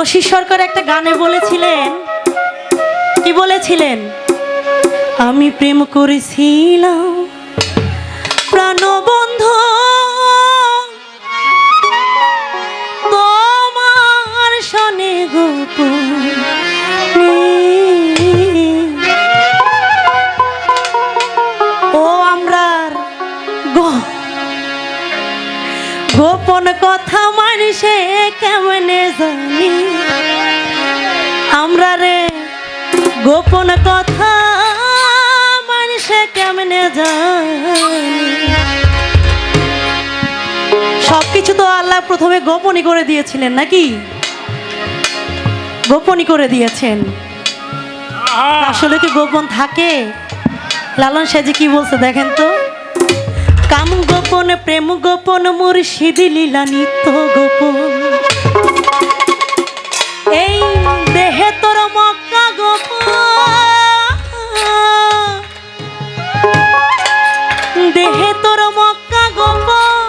দেবাশিস সরকার একটা গানে বলেছিলেন, কি বলেছিলেন? আমি প্রেম করেছিলাম প্রাণবন্ধু তোমার শনে গোপনে, ও আমরার গোপন কথা মানুষে কেমনে জানি, আমরা রে গোপন কথা মানুষে কেমনে জানি। সবকিছু তো আল্লাহ প্রথমে গোপনই করে দিয়েছিলেন নাকি? গোপনই করে দিয়েছেন। আসলে কি গোপন থাকে? লালন সাজি কি বলছে দেখেন তো, কাম গোপন প্রেম গোপন মুর্শিদ লীলা নিত্য গোপন, এই দেহে তোর মক্কা গোপন, দেহে তোর মক্কা গোপন,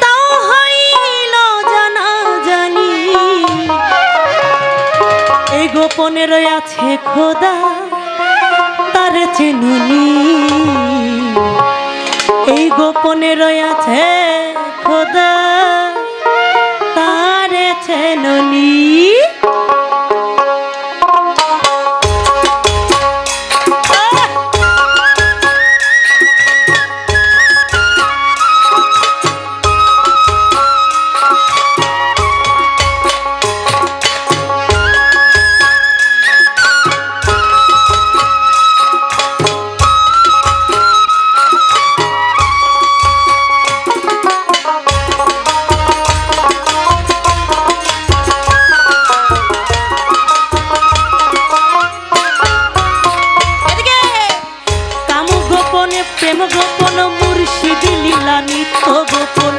তাও হইল জানা জানি, এই গোপনের আছে খোদা তার চেনুনি, এই গোপনে রয়েছে খোদা তার চেননি। প্রেম গোপন মুর্শিদ লীলা নিত্য গোপন,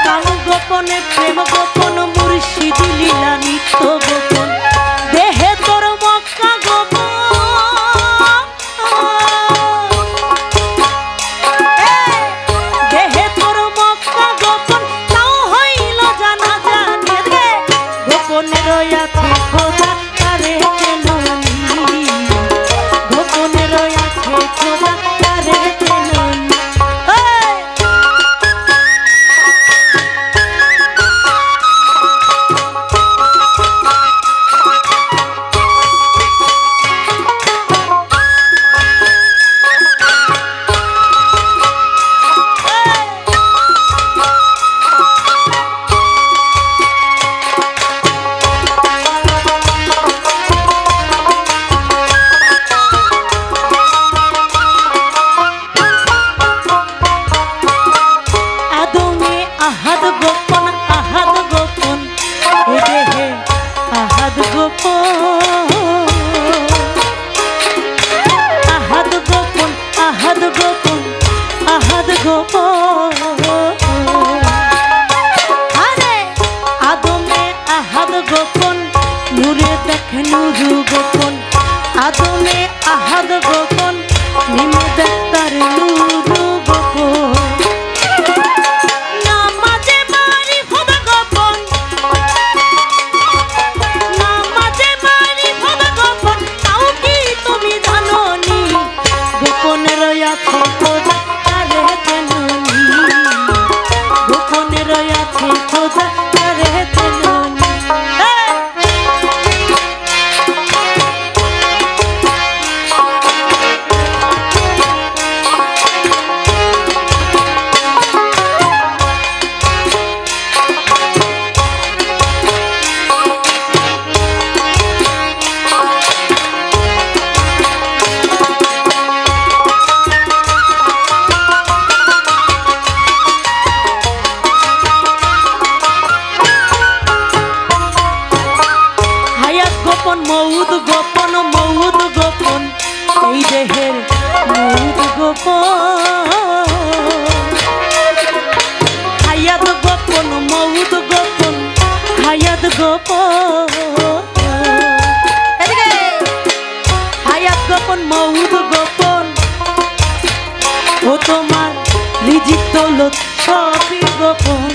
কাম গোপনে প্রেম গোপন মুর্শিদ লীলা নিত্য গোপন, দেহে তোর মক্কা গোপন, দেহে তোর মক্কা গোপন, তাও হইল জানা জানি, গোপনে রয়াছে খোদা তারে চেননি, গোপনে রয়াছে খোদা তারে চেননি। আহাদ গোপন আহাদ গোপন, এ দেহে আহাদ গোপন, আহাদ গোপন আহাদ গোপন আহাদ গোপন, আরে আদমে আহাদ গোপন, নূরে দেখে নুরু গোপন, আদমে আহাদ গোপন, নিমে দেখ তার নুরু গোপন, মৌদ গোপন মৌদ গোপন, এই দেহের মৌদ গোপন, হায়াত গোপন মৌদ গোপন হায়াত গোপন, হায়াত গোপন মৌদ গোপন, ও তোমার রিজিক দৌলত সবই গোপন,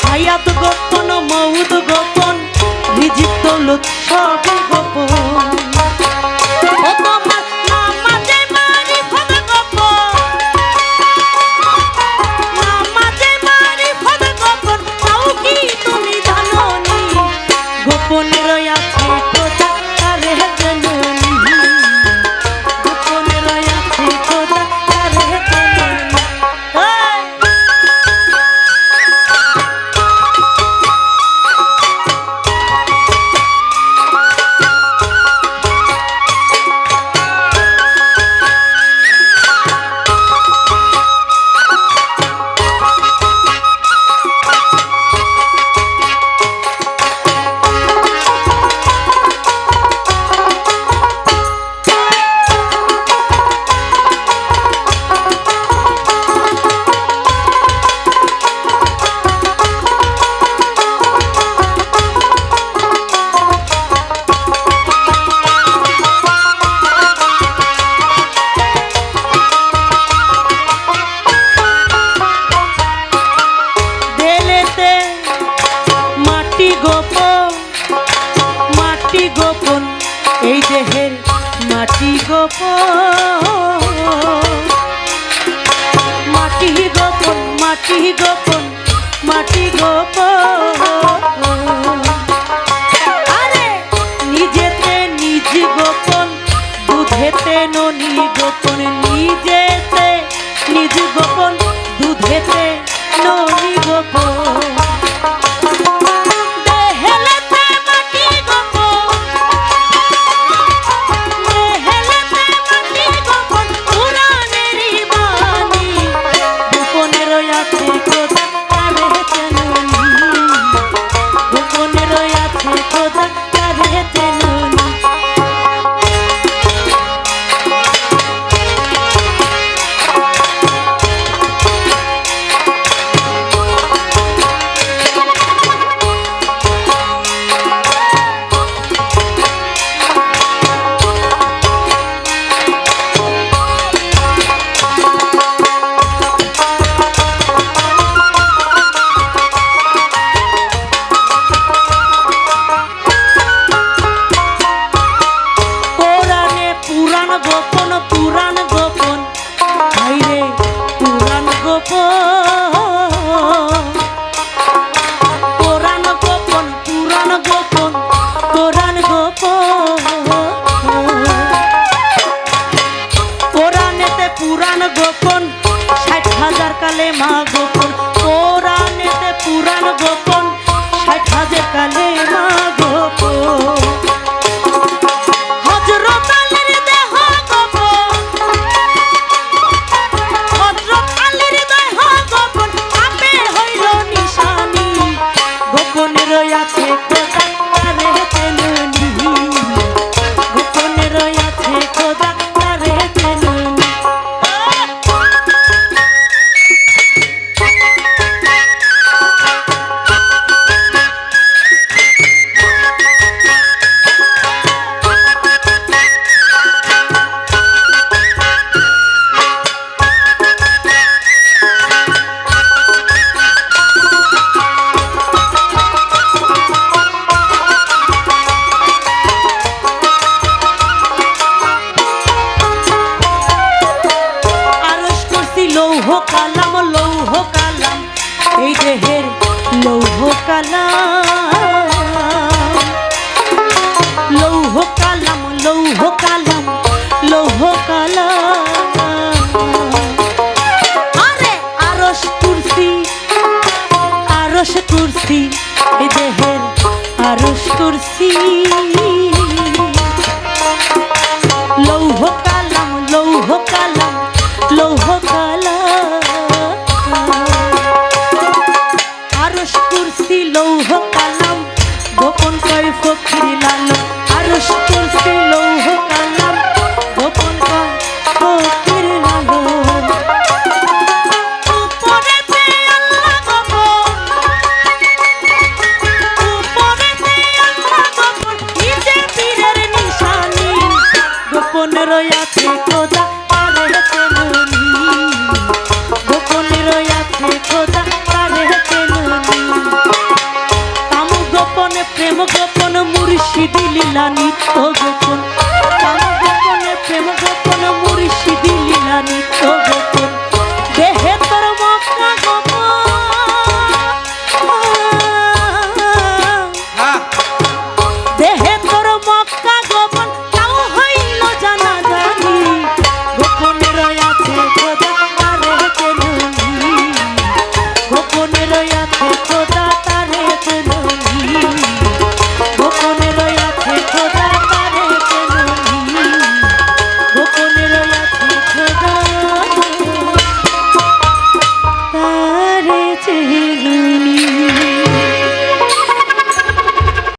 হায়াত গোপন মৌদ ইজ্জত সবই গোপন। ও তোমার নামাজে মারিফত গোপন, নামাজে মারিফত গোপন, তাও কি তুমি জানোনি? গোপন রয়াছে খোদা তারে জানোনি, গোপন রয়াছে খোদা তারে জানোনি। গোপন এই দেহের মাটি গোপন, মাটি গোপন, মাটি গোপন, মাটি গোপন। আরে নিজেতে নিজ গোপন, দুধেতে ননি গোপন, নিজেতে নিজ গোপন, দুধেতে ননি গোপন। পুরাণ গোপন ৬০,০০০ কালেমা গোপন, কোরআনেতে পুরাণ গোপন ৬০,০০০ কালেমা গোপন। হযরত আলীর দেহ গোপন, হযরত আলীর দেহ গোপন, আপে হইল নিশানি, গোপন রয়াছে খোদা তারে চেননি, গোপন রয়াছে খোদা তারে চেননি। লৌহ কালাম, লৌহ কালাম এই দেহের লৌহ কালাম, লৌহ কালাম, লৌহ কালাম, লৌহ কালাম। আরে আরশ কুরসি, আরশ কুরসি এই দেহের আরশ কুরসি, লৌহ কালাম, লৌহ কালাম, লৌহ কালাম। আরশ কুরসি লৌহ কালাম, গোপন কয় ফকির লালন, আরশ কুরসি লৌহ কালাম, গোপন কয় ফকির লালন। উপরেতে আল্লাহ গোপন, উপরেতে আল্লাহ গোপন, নিচে পীরের নিশানি, গোপন রয়াছে খোদা তারে চেননি, গোপন রয়াছে খোদা তারে চেননি। কাম গোপন প্রেম গোপন মুর্শিদ লীলা নিত্য গোপন